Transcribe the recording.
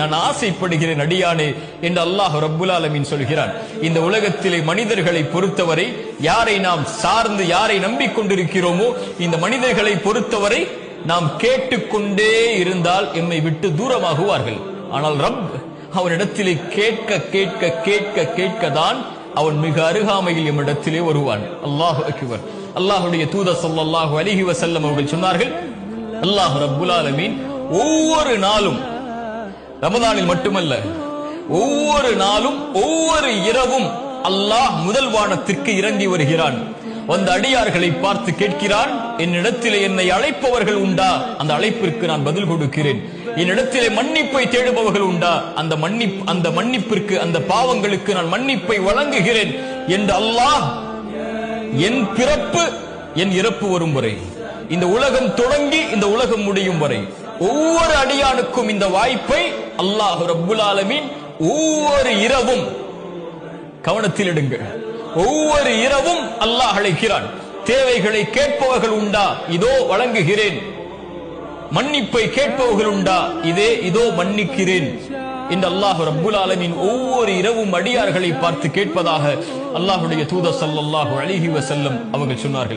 நான் ஆசைப்படுகிறேன் அடியானே என்று அல்லாஹ் ரப்புல் ஆலமீன் சொல்கிறான். இந்த உலகத்திலே மனிதர்களை பொறுத்தவரை யாரை நாம் சார்ந்து யாரை நம்பிக்கொண்டிருக்கிறோமோ இந்த மனிதர்களை பொறுத்தவரை நாம் கேட்டுக்கொண்டே இருந்தால் எம்மை விட்டு தூரமாகுவார்கள். ஆனால் ரப் அவனிடத்திலே கேட்க கேட்க கேட்க கேட்கதான் அவன் மிக அருகாமையில் எம்மிடத்திலே வருவான். அல்லாஹு அக்பர். அல்லாஹ்வுடைய தூதர் ஸல்லல்லாஹு அலைஹி வஸல்லம் அவர்கள் சொன்னார்கள், அல்லாஹ் ரப்புல் ஆலமீன் ஒவ்வொரு நாளும், ரமதானில் மட்டுமல்ல, ஒவ்வொரு நாளும் ஒவ்வொரு இரவும் அல்லாஹ் முதல் வானத்திற்கு இறங்கி வருகிறான். வந்த அடியார்களை பார்த்து கேட்கிறான், என்னிடத்திலே என்னை அழைப்பவர்கள் உண்டா? அந்த அழைப்பிற்கு நான் பதில் கொடுக்கிறேன். என்னிடத்திலே மன்னிப்பை தேடுபவர்கள் உண்டா? அந்த மன்னிப்பிற்கு, அந்த பாவங்களுக்கு நான் மன்னிப்பை வழங்குகிறேன் என்று அல்லாஹ் என் பிறப்பு என் இறப்பு வரும் வரை, இந்த உலகம் தொடங்கி இந்த உலகம் முடியும் வரை ஒவ்வொரு அடியானுக்கும் இந்த வாய்ப்பை அல்லாஹ் ரப்புல் ஆலமீன் ஒவ்வொரு இரவும், கவனத்தில் எடுங்கள், ஒவ்வொரு இரவும் அல்லாஹ் அழைக்கிறான். தேவைகளை கேட்பவர்கள் உண்டா? இதோ வழங்குகிறேன். மன்னிப்பை கேட்பவர்கள் உண்டா? இதோ மன்னிக்கிறேன் என்று அல்லாஹ் ரப்புல் ஆலமீன் ஒவ்வொரு இரவும் அடியார்களை பார்த்து கேட்பதாக அல்லாஹ்வுடைய தூதர் ஸல்லல்லாஹு அலைஹி வஸல்லம் அவர்கள் சொன்னார்கள்.